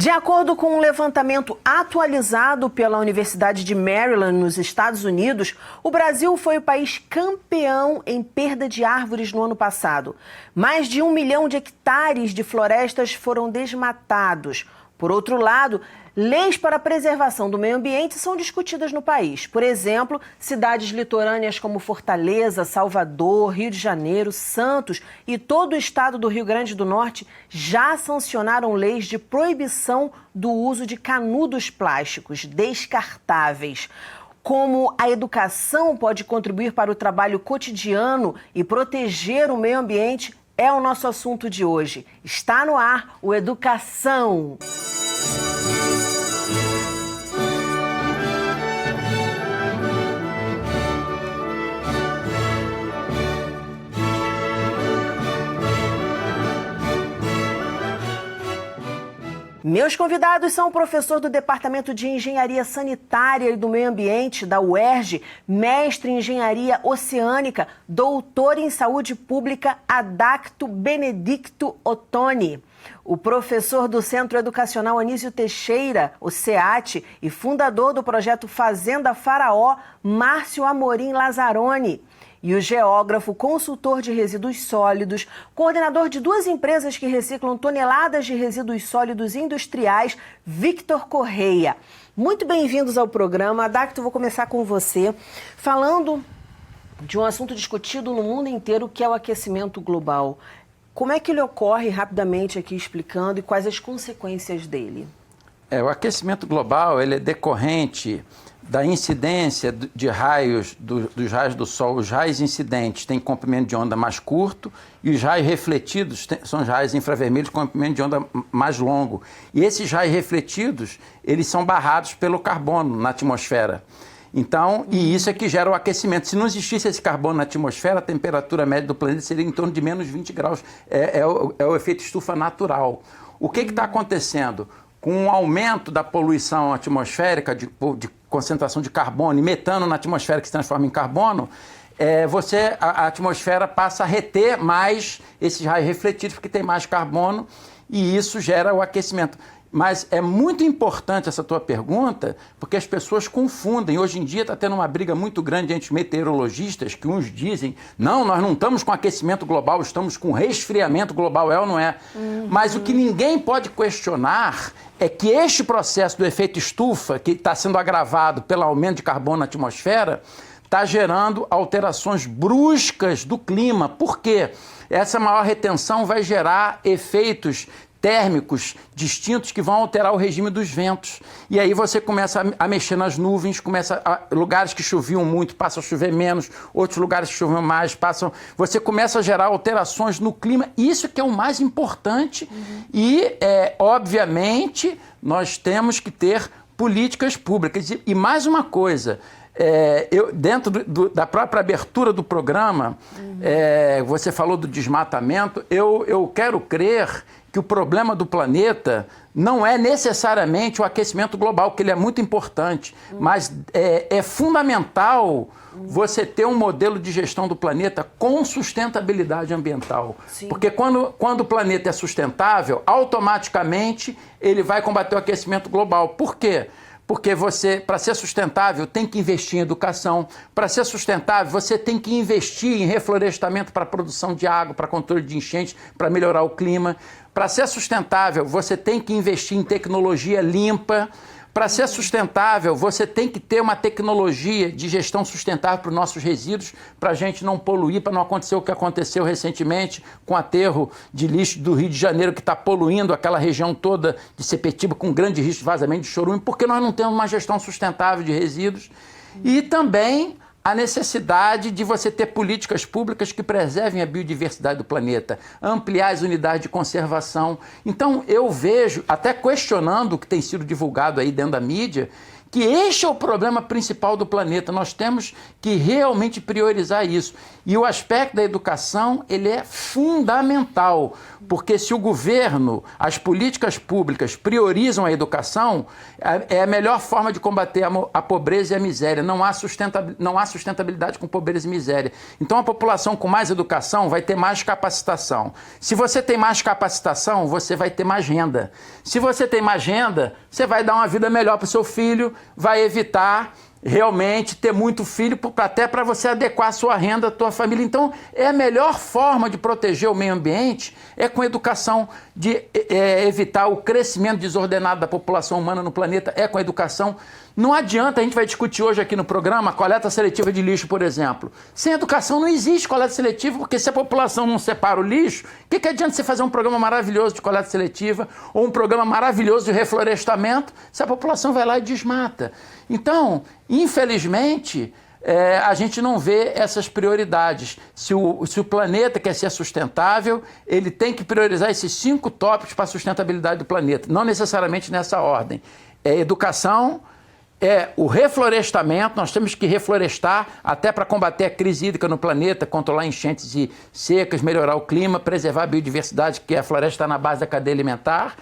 De acordo com um levantamento atualizado pela Universidade de Maryland, nos Estados Unidos, o Brasil foi o país campeão em perda de árvores no ano passado. Mais de 1 milhão de hectares de florestas foram desmatados. Por outro lado, leis para a preservação do meio ambiente são discutidas no país. Por exemplo, cidades litorâneas como Fortaleza, Salvador, Rio de Janeiro, Santos e todo o estado do Rio Grande do Norte já sancionaram leis de proibição do uso de canudos plásticos descartáveis. Como a educação pode contribuir para o trabalho cotidiano e proteger o meio ambiente é o nosso assunto de hoje. Está no ar o Educação. Meus convidados são o professor do Departamento de Engenharia Sanitária e do Meio Ambiente da UERJ, mestre em Engenharia Oceânica, doutor em Saúde Pública Adacto Benedicto Ottoni. O professor do Centro Educacional Anísio Teixeira, o SEAT, e fundador do projeto Fazenda Faraó, Márcio Amorim Lazzaroni. E o geógrafo, consultor de resíduos sólidos, coordenador de 2 empresas que reciclam toneladas de resíduos sólidos industriais, Victor Correia. Muito bem-vindos ao programa. Adacto, vou começar com você, falando de um assunto discutido no mundo inteiro, que é o aquecimento global. Como é que ele ocorre, rapidamente aqui explicando, e quais as consequências dele? O aquecimento global ele é decorrente da incidência de raios, dos raios do Sol. Os raios incidentes têm comprimento de onda mais curto e os raios refletidos são os raios infravermelhos com comprimento de onda mais longo. E esses raios refletidos, eles são barrados pelo carbono na atmosfera. Então, e isso é que gera o aquecimento. Se não existisse esse carbono na atmosfera, a temperatura média do planeta seria em torno de menos 20 graus. É o efeito estufa natural. O que está acontecendo? Com o aumento da poluição atmosférica, de concentração de carbono e metano na atmosfera que se transforma em carbono, a atmosfera passa a reter mais esses raios refletidos porque tem mais carbono e isso gera o aquecimento. Mas é muito importante essa tua pergunta, porque as pessoas confundem. Hoje em dia está tendo uma briga muito grande entre meteorologistas, que uns dizem, não, nós não estamos com aquecimento global, estamos com resfriamento global, é ou não é? Mas o que ninguém pode questionar é que este processo do efeito estufa, que está sendo agravado pelo aumento de carbono na atmosfera, está gerando alterações bruscas do clima. Por quê? Essa maior retenção vai gerar efeitos térmicos distintos que vão alterar o regime dos ventos. E aí você começa a mexer nas nuvens, lugares que choviam muito passam a chover menos, outros lugares que choviam mais você começa a gerar alterações no clima. Isso que é o mais importante. E, obviamente, nós temos que ter políticas públicas. E mais uma coisa, dentro da própria abertura do programa, você falou do desmatamento, eu quero crer que o problema do planeta não é necessariamente o aquecimento global, que ele é muito importante, mas é fundamental você ter um modelo de gestão do planeta com sustentabilidade ambiental. Sim. Porque quando o planeta é sustentável, automaticamente ele vai combater o aquecimento global. Por quê? Porque você, para ser sustentável, tem que investir em educação. Para ser sustentável, você tem que investir em reflorestamento para produção de água, para controle de enchentes, para melhorar o clima. Para ser sustentável, você tem que investir em tecnologia limpa. Para ser sustentável, você tem que ter uma tecnologia de gestão sustentável para os nossos resíduos, para a gente não poluir, para não acontecer o que aconteceu recentemente com o aterro de lixo do Rio de Janeiro, que está poluindo aquela região toda de Sepetiba, com grande risco de vazamento de chorume, porque nós não temos uma gestão sustentável de resíduos. E também a necessidade de você ter políticas públicas que preservem a biodiversidade do planeta, ampliar as unidades de conservação. Então, eu vejo, até questionando o que tem sido divulgado aí dentro da mídia, que este é o problema principal do planeta. Nós temos que realmente priorizar isso. E o aspecto da educação, ele é fundamental, porque se o governo, as políticas públicas priorizam a educação, é a melhor forma de combater a pobreza e a miséria. Não há sustentabilidade com pobreza e miséria. Então a população com mais educação vai ter mais capacitação. Se você tem mais capacitação, você vai ter mais renda. Se você tem mais renda, você vai dar uma vida melhor para o seu filho, vai evitar realmente ter muito filho, até para você adequar a sua renda, a tua família. Então, é a melhor forma de proteger o meio ambiente é com educação, de evitar o crescimento desordenado da população humana no planeta, é com a educação. Não adianta, a gente vai discutir hoje aqui no programa, coleta seletiva de lixo, por exemplo. Sem educação não existe coleta seletiva, porque se a população não separa o lixo, o que adianta você fazer um programa maravilhoso de coleta seletiva ou um programa maravilhoso de reflorestamento se a população vai lá e desmata? Então, infelizmente, a gente não vê essas prioridades. Se o planeta quer ser sustentável, ele tem que priorizar esses 5 tópicos para a sustentabilidade do planeta, não necessariamente nessa ordem. É educação, é o reflorestamento, nós temos que reflorestar até para combater a crise hídrica no planeta, controlar enchentes e secas, melhorar o clima, preservar a biodiversidade, que a floresta está na base da cadeia alimentar.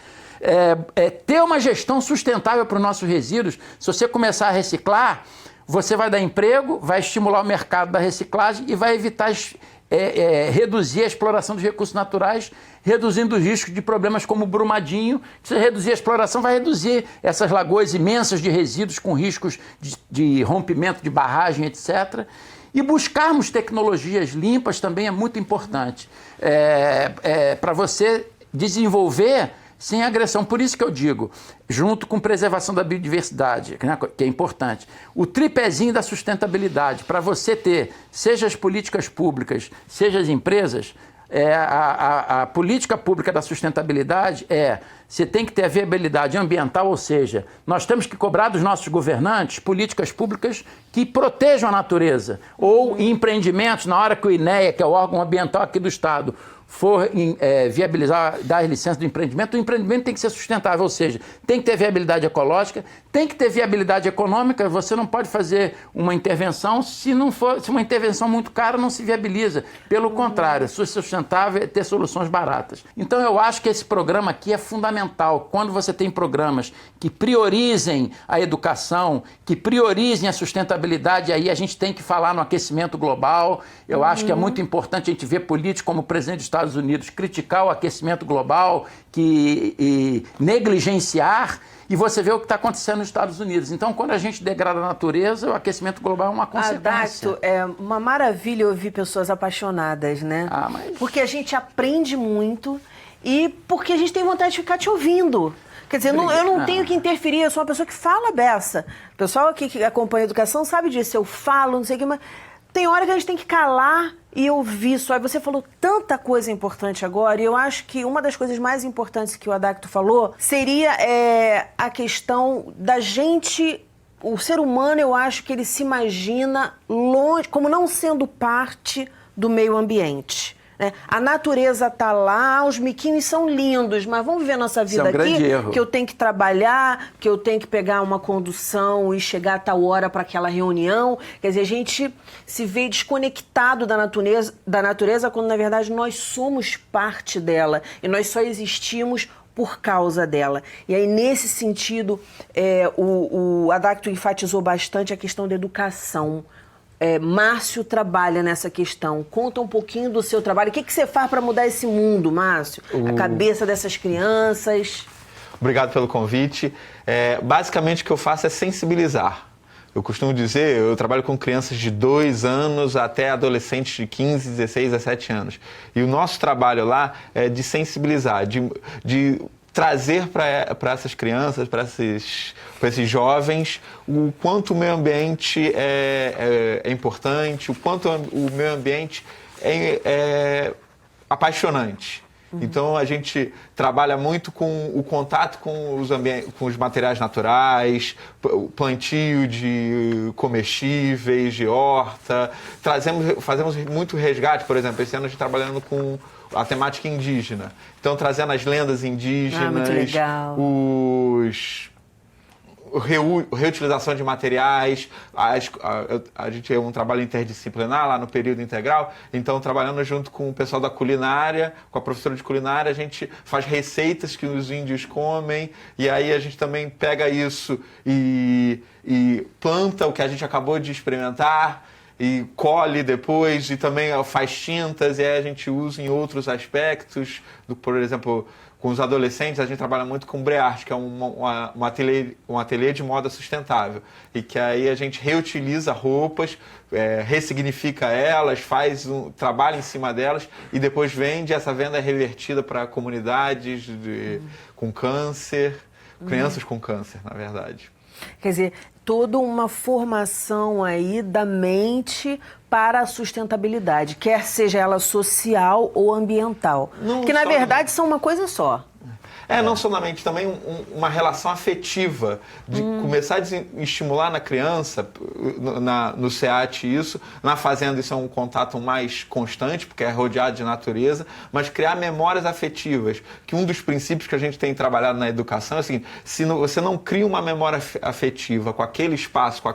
Ter uma gestão sustentável para os nossos resíduos. Se você começar a reciclar, você vai dar emprego, vai estimular o mercado da reciclagem e vai evitar reduzir a exploração dos recursos naturais, reduzindo os riscos de problemas como o Brumadinho. Se você reduzir a exploração, vai reduzir essas lagoas imensas de resíduos com riscos de rompimento de barragem, etc. E buscarmos tecnologias limpas também é muito importante para você desenvolver sem agressão. Por isso que eu digo, junto com preservação da biodiversidade, né, que é importante, o tripézinho da sustentabilidade, para você ter, seja as políticas públicas, seja as empresas, a política pública da sustentabilidade você tem que ter a viabilidade ambiental, ou seja, nós temos que cobrar dos nossos governantes políticas públicas que protejam a natureza, ou empreendimentos, na hora que o INEA, que é o órgão ambiental aqui do Estado, for viabilizar, dar licença do empreendimento, o empreendimento tem que ser sustentável, ou seja, tem que ter viabilidade ecológica, tem que ter viabilidade econômica. Você não pode fazer uma intervenção se uma intervenção muito cara não se viabiliza. Pelo contrário, ser sustentável é ter soluções baratas. Então eu acho que esse programa aqui é fundamental. Quando você tem programas que priorizem a educação, que priorizem a sustentabilidade, aí a gente tem que falar no aquecimento global. Eu acho que é muito importante a gente ver políticos como o presidente dos Estados Unidos criticar o aquecimento global, e negligenciar, e você vê o que está acontecendo nos Estados Unidos. Então, quando a gente degrada a natureza, o aquecimento global é uma consequência. Adacto, é uma maravilha ouvir pessoas apaixonadas, né? Porque a gente aprende muito e porque a gente tem vontade de ficar te ouvindo. Quer dizer, eu não tenho que interferir, eu sou uma pessoa que fala beça. O pessoal aqui que acompanha a educação sabe disso, eu falo, não sei o que, mas tem hora que a gente tem que calar e ouvir só. E você falou tanta coisa importante agora, e eu acho que uma das coisas mais importantes que o Adacto falou seria a questão da gente. O ser humano, eu acho que ele se imagina longe, como não sendo parte do meio ambiente. Né? A natureza está lá, os miquinhos são lindos, mas vamos viver a nossa vida aqui, que eu tenho que trabalhar, que eu tenho que pegar uma condução e chegar a tal hora para aquela reunião. Quer dizer, a gente se vê desconectado da natureza quando, na verdade, nós somos parte dela e nós só existimos por causa dela. E aí, nesse sentido, o Adacto enfatizou bastante a questão da educação. Márcio trabalha nessa questão. Conta um pouquinho do seu trabalho. O que você faz para mudar esse mundo, Márcio? A cabeça dessas crianças. Obrigado pelo convite. Basicamente, o que eu faço é sensibilizar. Eu costumo dizer, eu trabalho com crianças de 2 anos até adolescentes de 15, 16, 17 anos. E o nosso trabalho lá é de sensibilizar, de trazer para essas crianças, para esses jovens, o quanto o meio ambiente é importante, o quanto o meio ambiente é apaixonante. Então, a gente trabalha muito com o contato com os materiais naturais, plantio de comestíveis, de horta. Fazemos muito resgate, por exemplo, esse ano a gente trabalhando com a temática indígena. Então, trazendo as lendas indígenas, muito legal. reutilização de materiais, a gente é um trabalho interdisciplinar lá no período integral, então trabalhando junto com o pessoal da culinária, com a professora de culinária, a gente faz receitas que os índios comem, e aí a gente também pega isso e planta o que a gente acabou de experimentar, e colhe depois, e também faz tintas, e aí a gente usa em outros aspectos, por exemplo, com os adolescentes, a gente trabalha muito com Breart, que é um ateliê de moda sustentável, e que aí a gente reutiliza roupas, ressignifica elas, trabalha em cima delas, e depois vende, essa venda é revertida para comunidades com câncer, crianças com câncer, na verdade. Quer dizer, toda uma formação aí da mente para a sustentabilidade, quer seja ela social ou ambiental. Que, na verdade, são uma coisa só. Não somente, também uma relação afetiva, de começar a estimular na criança, no SEAT isso, na fazenda isso é um contato mais constante, porque é rodeado de natureza, mas criar memórias afetivas, que um dos princípios que a gente tem trabalhado na educação é assim, se você não cria uma memória afetiva com aquele espaço, com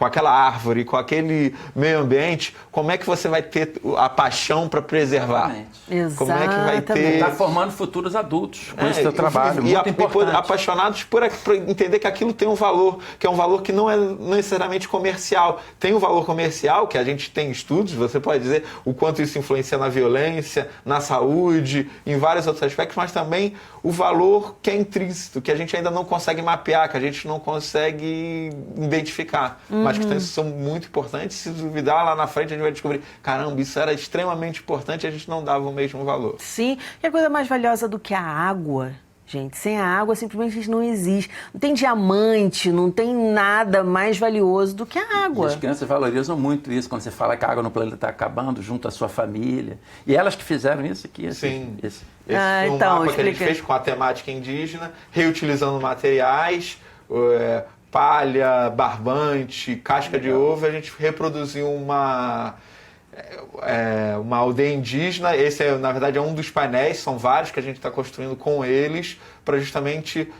aquela árvore, com aquele meio ambiente, como é que você vai ter a paixão para preservar? Exatamente. Como é que vai ter... Está formando futuros adultos com esse seu trabalho, muito importante. Apaixonados por entender que aquilo tem um valor, que é um valor que não é necessariamente comercial. Tem um valor comercial, que a gente tem estudos, você pode dizer o quanto isso influencia na violência, na saúde, em vários outros aspectos, mas também o valor que é intrínseco, que a gente ainda não consegue mapear, que a gente não consegue identificar, mas que são muito importantes. Se duvidar, lá na frente a gente vai descobrir, caramba, isso era extremamente importante e a gente não dava o mesmo valor. Sim, e a coisa mais valiosa do que a água, gente, sem a água simplesmente não existe. Não tem diamante, não tem nada mais valioso do que a água. E as crianças valorizam muito isso, quando você fala que a água no planeta está acabando, junto à sua família. E elas que fizeram isso aqui. Sim. Esse foi um mapa que a gente fez com a temática indígena, reutilizando materiais, palha, barbante, casca de ovo. A gente reproduziu uma aldeia indígena. Esse, na verdade, é um dos painéis, são vários que a gente está construindo com eles para justamente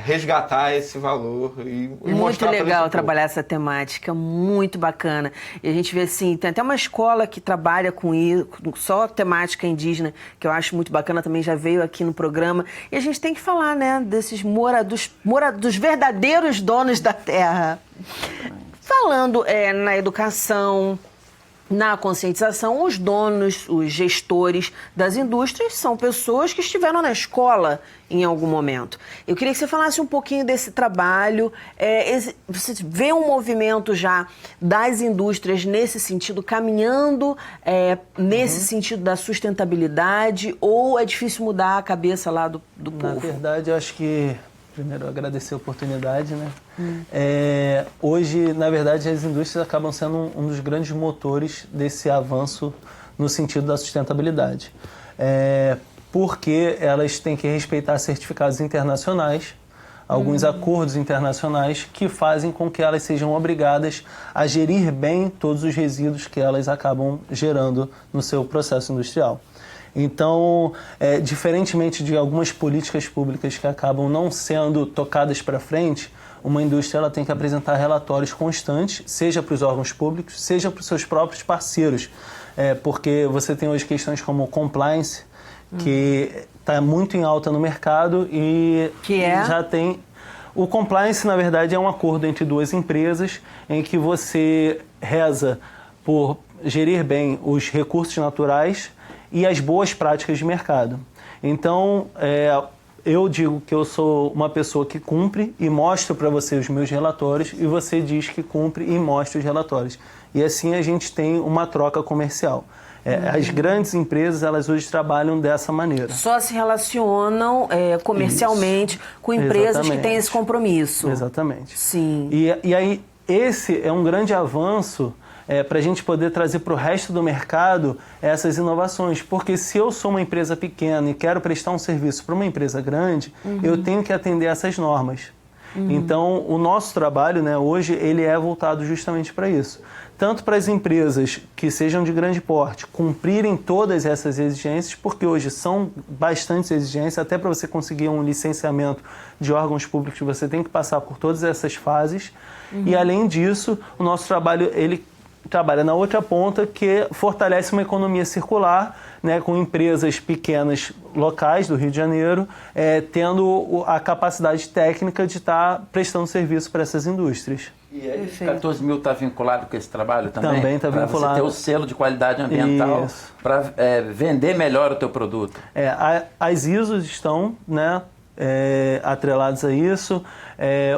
resgatar esse valor e muito mostrar legal trabalhar essa temática, muito bacana. E a gente vê assim, tem até uma escola que trabalha com isso, só temática indígena, que eu acho muito bacana, também já veio aqui no programa. E a gente tem que falar, né, desses dos verdadeiros donos da terra. Falando na educação, na conscientização, os donos, os gestores das indústrias são pessoas que estiveram na escola em algum momento. Eu queria que você falasse um pouquinho desse trabalho. Você vê um movimento já das indústrias nesse sentido, caminhando nesse sentido da sustentabilidade, ou é difícil mudar a cabeça lá do povo? Na verdade, eu acho que... Primeiro, agradecer a oportunidade, né? Hoje, na verdade, as indústrias acabam sendo um dos grandes motores desse avanço no sentido da sustentabilidade. Porque elas têm que respeitar certificados internacionais, alguns acordos internacionais que fazem com que elas sejam obrigadas a gerir bem todos os resíduos que elas acabam gerando no seu processo industrial. Então, diferentemente de algumas políticas públicas que acabam não sendo tocadas para frente, uma indústria ela tem que apresentar relatórios constantes, seja para os órgãos públicos, seja para os seus próprios parceiros, porque você tem hoje questões como compliance, que está muito em alta no mercado e já tem... O compliance, na verdade, é um acordo entre duas empresas em que você reza por gerir bem os recursos naturais e as boas práticas de mercado. Então, eu digo que eu sou uma pessoa que cumpre e mostro para você os meus relatórios e você diz que cumpre e mostra os relatórios. E assim a gente tem uma troca comercial. As grandes empresas, elas hoje trabalham dessa maneira. Só se relacionam comercialmente com empresas Exatamente. que têm esse compromisso. Exatamente. Sim. E aí, esse é um grande avanço para a gente poder trazer para o resto do mercado essas inovações. Porque se eu sou uma empresa pequena e quero prestar um serviço para uma empresa grande, eu tenho que atender essas normas. Então, o nosso trabalho, né, hoje, ele é voltado justamente para isso. Tanto para as empresas que sejam de grande porte cumprirem todas essas exigências, porque hoje são bastantes exigências, até para você conseguir um licenciamento de órgãos públicos, você tem que passar por todas essas fases. E, além disso, o nosso trabalho, ele trabalha na outra ponta, que fortalece uma economia circular, né, com empresas pequenas locais do Rio de Janeiro, tendo a capacidade técnica de estar prestando serviço para essas indústrias. E aí, 14 mil está vinculado com esse trabalho também? Também está vinculado. Para você ter o selo de qualidade ambiental, para vender melhor o teu produto. As ISOs estão, né, atrelados a isso,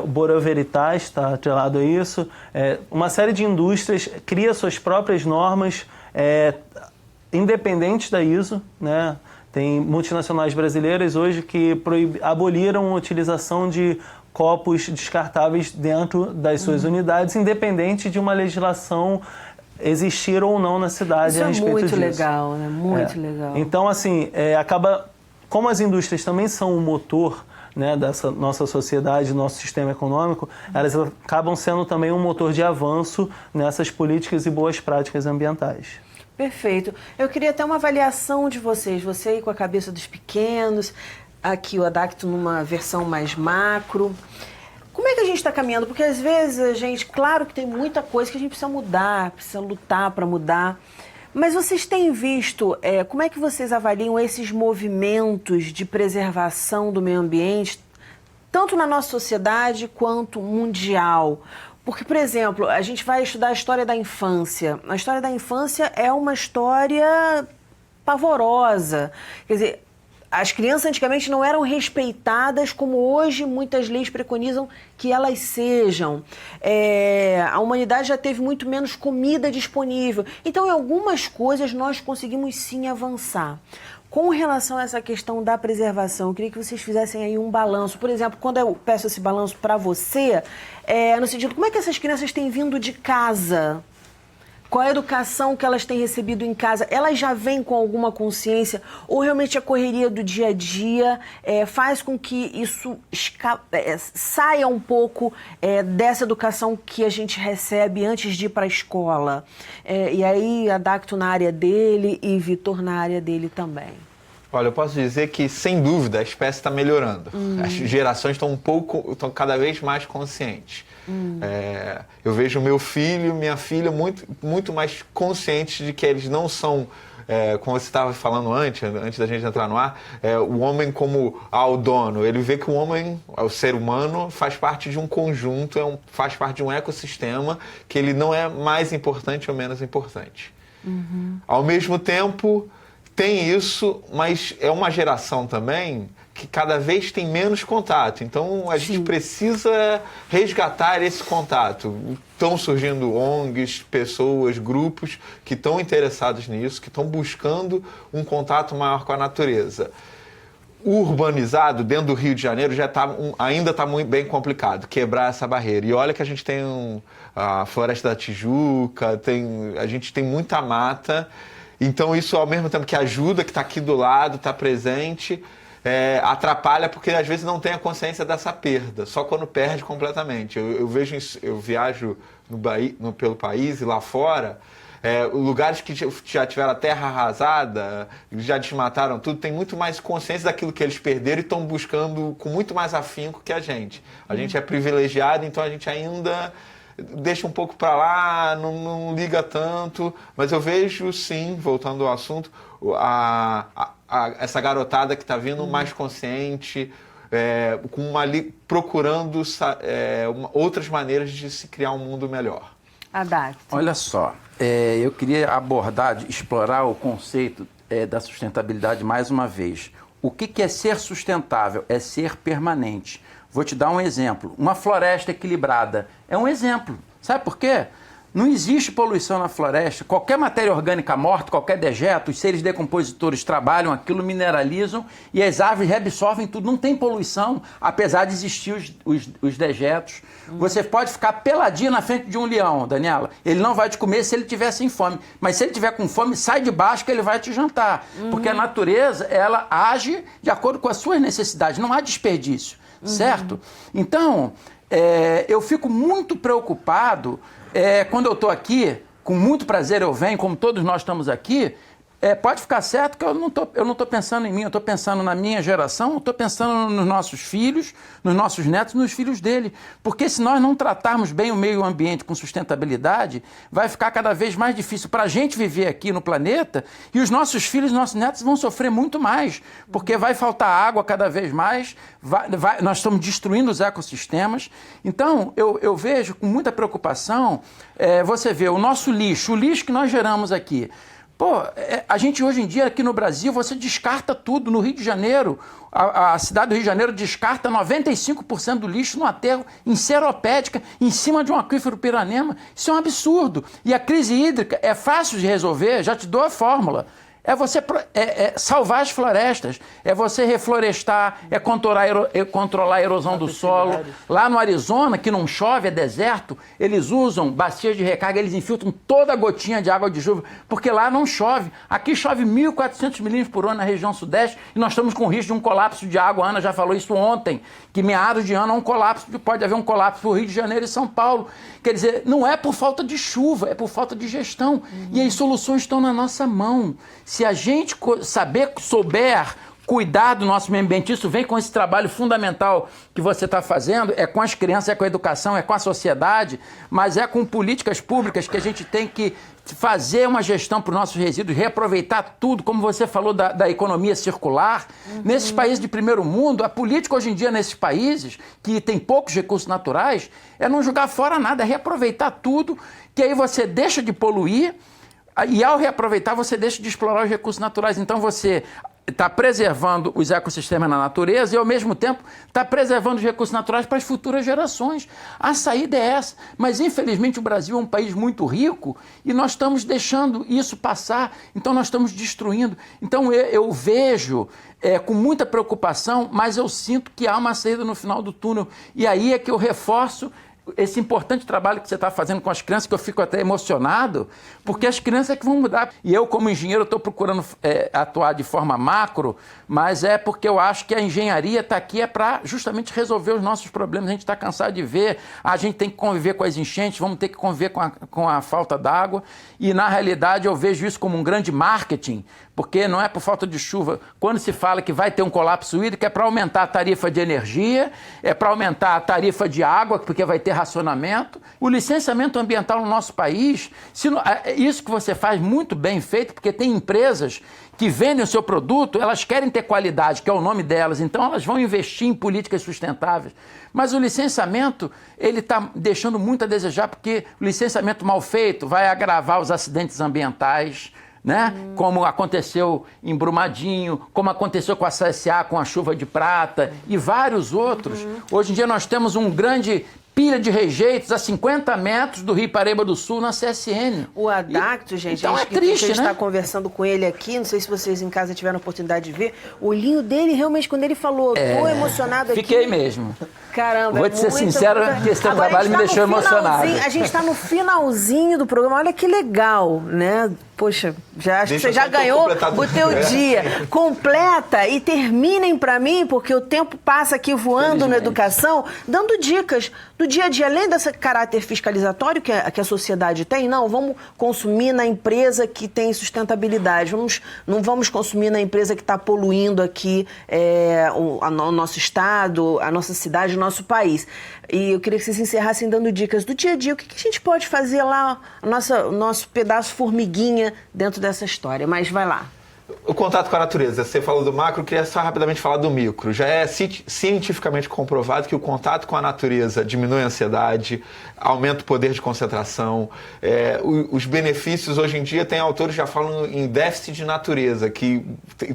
o Bureau Veritas está atrelado a isso, uma série de indústrias cria suas próprias normas independentes da ISO, né? Tem multinacionais brasileiras hoje que aboliram a utilização de copos descartáveis dentro das suas unidades, independente de uma legislação existir ou não na cidade a respeito disso. Isso é muito legal, né? Muito legal. Então, assim, acaba... Como as indústrias também são o motor, né, dessa nossa sociedade, nosso sistema econômico, elas acabam sendo também um motor de avanço nessas políticas e boas práticas ambientais. Perfeito. Eu queria ter uma avaliação de vocês. Você aí com a cabeça dos pequenos, aqui o Adacto numa versão mais macro. Como é que a gente está caminhando? Porque às vezes a gente, claro que tem muita coisa que a gente precisa mudar, precisa lutar para mudar. Mas vocês têm visto, como é que vocês avaliam esses movimentos de preservação do meio ambiente, tanto na nossa sociedade quanto mundial? Porque, por exemplo, a gente vai estudar a história da infância. A história da infância é uma história pavorosa. Quer dizer, as crianças antigamente não eram respeitadas como hoje muitas leis preconizam que elas sejam. A humanidade já teve muito menos comida disponível. Então, em algumas coisas, nós conseguimos sim avançar. Com relação a essa questão da preservação, eu queria que vocês fizessem aí um balanço. Por exemplo, quando eu peço esse balanço para você, no sentido, como é que essas crianças têm vindo de casa? Qual a educação que elas têm recebido em casa? Elas já vêm com alguma consciência? Ou realmente a correria do dia a dia faz com que isso saia um pouco dessa educação que a gente recebe antes de ir para a escola? E aí, Adacto na área dele e Vitor na área dele também. Olha, eu posso dizer que, sem dúvida, a espécie está melhorando. As gerações estão cada vez mais conscientes. Eu vejo meu filho, minha filha muito mais conscientes de que eles não são, como você estava falando antes da gente entrar no ar, o homem como o dono. Ele vê que o homem, o ser humano, faz parte de um conjunto, faz parte de um ecossistema, que ele não é mais importante ou menos importante. Ao mesmo tempo, tem isso, mas é uma geração também que cada vez tem menos contato. Então, a gente precisa resgatar esse contato. Estão surgindo ONGs, pessoas, grupos que estão interessados nisso, que estão buscando um contato maior com a natureza. O urbanizado, dentro do Rio de Janeiro, ainda está muito bem complicado quebrar essa barreira. E olha que a gente tem a Floresta da Tijuca, a gente tem muita mata. Então, isso, ao mesmo tempo que ajuda, que está aqui do lado, está presente, atrapalha porque às vezes não tem a consciência dessa perda, só quando perde completamente. Eu viajo pelo país e lá fora, lugares que já tiveram a terra arrasada, já desmataram tudo, tem muito mais consciência daquilo que eles perderam e estão buscando com muito mais afinco que a gente. A gente é privilegiado, então a gente ainda deixa um pouco para lá, não liga tanto, mas eu vejo sim, voltando ao assunto, essa garotada que está vindo mais consciente, procurando outras maneiras de se criar um mundo melhor. Adacto. Olha só, eu queria explorar o conceito da sustentabilidade mais uma vez. O que é ser sustentável? É ser permanente. Vou te dar um exemplo. Uma floresta equilibrada é um exemplo. Sabe por quê? Não existe poluição na floresta. Qualquer matéria orgânica morta, qualquer dejeto, os seres decompositores trabalham aquilo, mineralizam e as árvores reabsorvem tudo. Não tem poluição, apesar de existir os dejetos. Você pode ficar peladinho na frente de um leão, Daniela. Ele não vai te comer se ele tiver sem fome. Mas se ele tiver com fome, sai de baixo que ele vai te jantar. Porque a natureza, ela age de acordo com as suas necessidades. Não há desperdício. certo? Então, eu fico muito preocupado quando eu estou aqui, com muito prazer eu venho, como todos nós estamos aqui, pode ficar certo que eu não tô pensando em mim, eu estou pensando na minha geração, eu estou pensando nos nossos filhos, nos nossos netos, nos filhos dele. Porque se nós não tratarmos bem o meio ambiente com sustentabilidade, vai ficar cada vez mais difícil para a gente viver aqui no planeta e os nossos filhos e nossos netos vão sofrer muito mais, porque vai faltar água cada vez mais, nós estamos destruindo os ecossistemas. Então, eu vejo com muita preocupação, você vê o nosso lixo, o lixo que nós geramos aqui. Pô, a gente hoje em dia aqui no Brasil, você descarta tudo. No Rio de Janeiro, a cidade do Rio de Janeiro descarta 95% do lixo no aterro em Seropédica, em cima de um aquífero Piranema. Isso é um absurdo. E a crise hídrica é fácil de resolver, já te dou a fórmula. É você salvar as florestas, é você reflorestar, controlar a erosão do solo. Lá no Arizona, que não chove, é deserto, eles usam bacias de recarga, eles infiltram toda a gotinha de água de chuva, porque lá não chove. Aqui chove 1.400 milímetros por ano na região sudeste e nós estamos com risco de um colapso de água. A Ana já falou isso ontem, que meados de ano pode haver um colapso no Rio de Janeiro e São Paulo. Quer dizer, não é por falta de chuva, é por falta de gestão. E as soluções estão na nossa mão. Se a gente souber cuidar do nosso meio ambiente, isso vem com esse trabalho fundamental que você está fazendo, é com as crianças, é com a educação, é com a sociedade, mas é com políticas públicas que a gente tem que fazer uma gestão para os nossos resíduos, reaproveitar tudo, como você falou da economia circular. Nesses países de primeiro mundo, a política hoje em dia nesses países, que tem poucos recursos naturais, é não jogar fora nada, é reaproveitar tudo, que aí você deixa de poluir, e ao reaproveitar, você deixa de explorar os recursos naturais. Então, você está preservando os ecossistemas na natureza e, ao mesmo tempo, está preservando os recursos naturais para as futuras gerações. A saída é essa. Mas, infelizmente, o Brasil é um país muito rico e nós estamos deixando isso passar. Então, nós estamos destruindo. Então, eu vejo com muita preocupação, mas eu sinto que há uma saída no final do túnel. E aí é que eu reforço esse importante trabalho que você está fazendo com as crianças, que eu fico até emocionado, porque as crianças é que vão mudar. E eu, como engenheiro, estou procurando atuar de forma macro, mas é porque eu acho que a engenharia está aqui para justamente resolver os nossos problemas. A gente está cansado de ver, a gente tem que conviver com as enchentes, vamos ter que conviver com a falta d'água, e na realidade eu vejo isso como um grande marketing, porque não é por falta de chuva. Quando se fala que vai ter um colapso hídrico, é para aumentar a tarifa de energia, é para aumentar a tarifa de água, porque vai ter racionamento. O licenciamento ambiental no nosso país, isso que você faz muito bem feito, porque tem empresas que vendem o seu produto, elas querem ter qualidade, que é o nome delas, então elas vão investir em políticas sustentáveis. Mas o licenciamento, ele está deixando muito a desejar, porque o licenciamento mal feito vai agravar os acidentes ambientais, né? Como aconteceu em Brumadinho, como aconteceu com a CSA, com a chuva de prata e vários outros. Hoje em dia nós temos um grande pilha de rejeitos a 50 metros do Rio Paraíba do Sul, na CSN. O Adacto, gente, então a gente está conversando com ele aqui, não sei se vocês em casa tiveram a oportunidade de ver, o olhinho dele realmente, quando ele falou, tô emocionado aqui. Fiquei mesmo. Caramba, vou te ser sincero, que esse teu trabalho me deixou emocionado. A gente está no finalzinho do programa, olha que legal, né? Poxa, acho que você já ganhou o teu dia. Completa e terminem para mim, porque o tempo passa aqui voando na educação, dando dicas do dia a dia, além desse caráter fiscalizatório que a sociedade tem. Não, vamos consumir na empresa que tem sustentabilidade. Não vamos consumir na empresa que está poluindo aqui o nosso estado, a nossa cidade, o nosso país. E eu queria que vocês encerrassem dando dicas do dia a dia. O que a gente pode fazer lá, o nosso pedaço formiguinha dentro dessa história? Mas vai lá. O contato com a natureza. Você falou do macro, eu queria só rapidamente falar do micro. Já é cientificamente comprovado que o contato com a natureza diminui a ansiedade, aumenta o poder de concentração. Os benefícios, hoje em dia, tem autores que já falam em déficit de natureza, que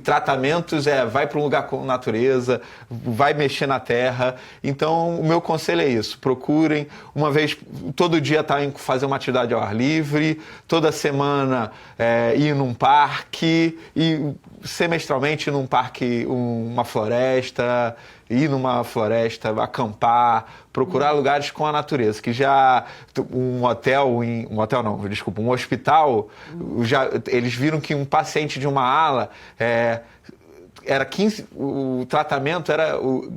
tratamentos vai para um lugar com natureza, vai mexer na terra. Então, o meu conselho é isso. Procurem, uma vez, todo dia fazer uma atividade ao ar livre, toda semana ir num parque, e semestralmente ir num parque, uma floresta, ir numa floresta, acampar, procurar lugares com a natureza, que já um hospital, eles viram que um paciente de uma ala era 15, o tratamento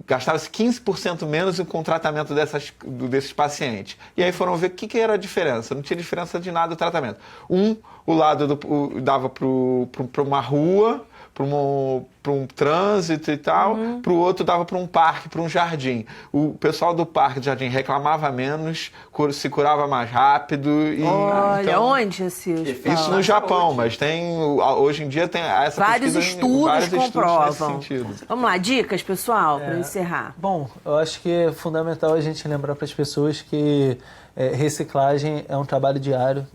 gastava-se 15% menos com o tratamento desses pacientes. E aí foram ver o que era a diferença. Não tinha diferença de nada o tratamento. O lado dava para uma rua, para um trânsito e tal, para o outro dava para um parque, para um jardim. O pessoal do parque, do jardim, reclamava menos, se curava mais rápido. Olha, então, onde esse hospital? Isso no Japão, mas hoje em dia tem essa vários estudos comprovam. nesse sentido. Vamos lá, dicas, pessoal, para encerrar. Bom, eu acho que é fundamental a gente lembrar para as pessoas que reciclagem é um trabalho diário.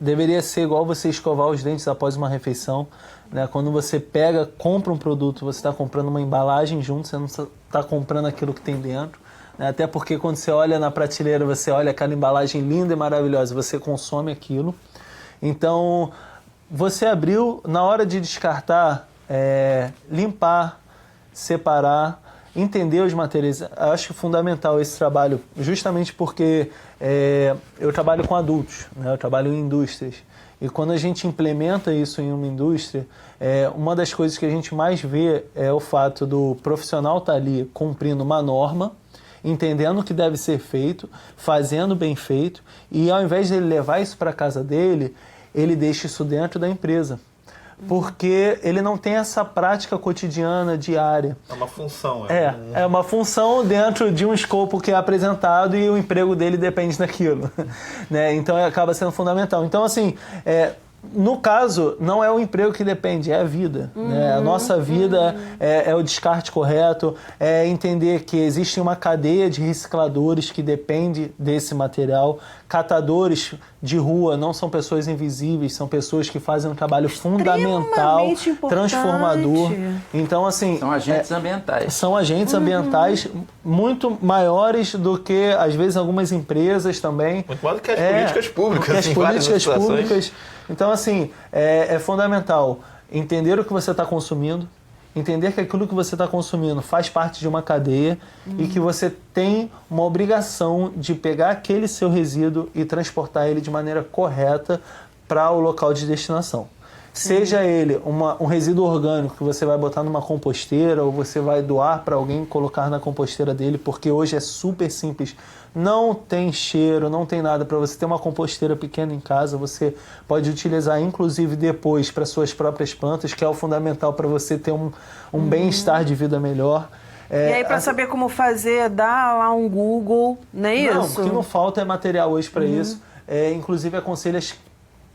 Deveria ser igual você escovar os dentes após uma refeição. Né? Quando você compra um produto, você está comprando uma embalagem junto, você não está comprando aquilo que tem dentro. Né? Até porque quando você olha na prateleira, você olha aquela embalagem linda e maravilhosa, você consome aquilo. Então, você abriu, na hora de descartar, limpar, separar, entender os materiais. Eu acho fundamental esse trabalho, justamente porque eu trabalho com adultos, né? Eu trabalho em indústrias. E quando a gente implementa isso em uma indústria, uma das coisas que a gente mais vê é o fato do profissional estar ali cumprindo uma norma, entendendo o que deve ser feito, fazendo bem feito, e ao invés de ele levar isso para a casa dele, ele deixa isso dentro da empresa. Porque ele não tem essa prática cotidiana, diária. É uma função. É uma função dentro de um escopo que é apresentado e o emprego dele depende daquilo. Né? Então acaba sendo fundamental. Então, assim, no caso, não é o emprego que depende, é a vida. Né? A nossa vida é o descarte correto, é entender que existe uma cadeia de recicladores que depende desse material. Catadores de rua não são pessoas invisíveis, são pessoas que fazem um trabalho fundamental, transformador. Então, assim... São agentes ambientais. São agentes ambientais muito maiores do que, às vezes, algumas empresas também. Muito mais do que as políticas públicas. As políticas públicas. Então, assim, é fundamental entender o que você está consumindo, entender que aquilo que você está consumindo faz parte de uma cadeia e que você tem uma obrigação de pegar aquele seu resíduo e transportar ele de maneira correta para o local de destinação. Seja ele um resíduo orgânico que você vai botar numa composteira ou você vai doar para alguém colocar na composteira dele, porque hoje é super simples. Não tem cheiro, não tem nada. Para você ter uma composteira pequena em casa, você pode utilizar inclusive depois para suas próprias plantas, que é o fundamental para você ter um bem-estar de vida melhor. E aí, para saber como fazer, dá lá um Google, não é isso? Não, o que não falta é material hoje para isso. Inclusive, aconselho as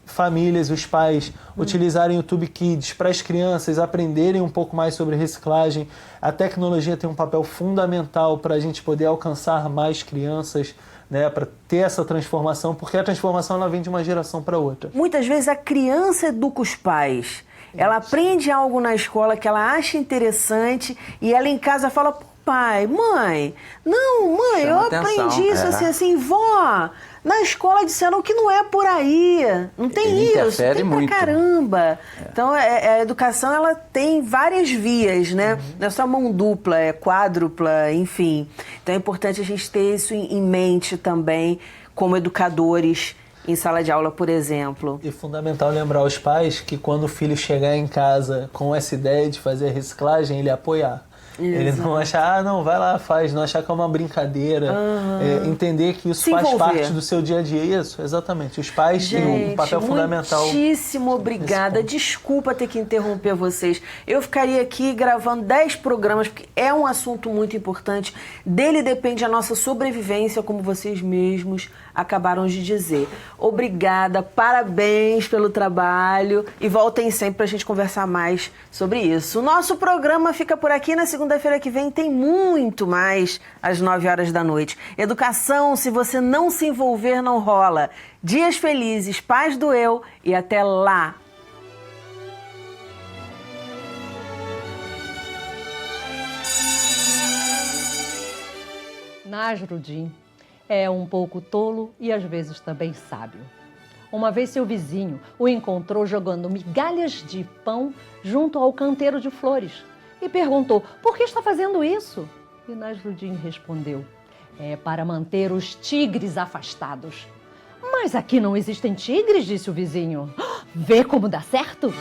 famílias, os pais, utilizarem o Tube Kids para as crianças aprenderem um pouco mais sobre reciclagem. A tecnologia tem um papel fundamental para a gente poder alcançar mais crianças, né, para ter essa transformação, porque a transformação ela vem de uma geração para outra. Muitas vezes a criança educa os pais. Ela aprende algo na escola que ela acha interessante e ela em casa fala: pai, mãe, eu aprendi isso assim, vó, na escola disseram que não é por aí, não tem isso, tem muito. Pra caramba. Então, a educação, ela tem várias vias, né? Não é só mão dupla, é quádrupla, enfim. Então, é importante a gente ter isso em mente também, como educadores, em sala de aula, por exemplo. E é fundamental lembrar aos pais que quando o filho chegar em casa com essa ideia de fazer a reciclagem, ele apoiar. Ele não achar, não, vai lá, faz, não achar que é uma brincadeira. Entender que isso faz parte do seu dia a dia. Isso, exatamente. Os pais têm um papel fundamental. Muitíssimo obrigada. Desculpa ter que interromper vocês. Eu ficaria aqui gravando 10 programas, porque é um assunto muito importante. Dele depende a nossa sobrevivência, como vocês mesmos acabaram de dizer. Obrigada, parabéns pelo trabalho e voltem sempre para a gente conversar mais sobre isso. O nosso programa fica por aqui. Na segunda-feira que vem tem muito mais às 9 horas da noite. Educação, se você não se envolver, não rola. Dias felizes, paz do eu e até lá. Nasruddin é um pouco tolo e às vezes também sábio. Uma vez seu vizinho o encontrou jogando migalhas de pão junto ao canteiro de flores e perguntou: por que está fazendo isso? E Nasruddin respondeu: é para manter os tigres afastados. Mas aqui não existem tigres, disse o vizinho. Vê como dá certo?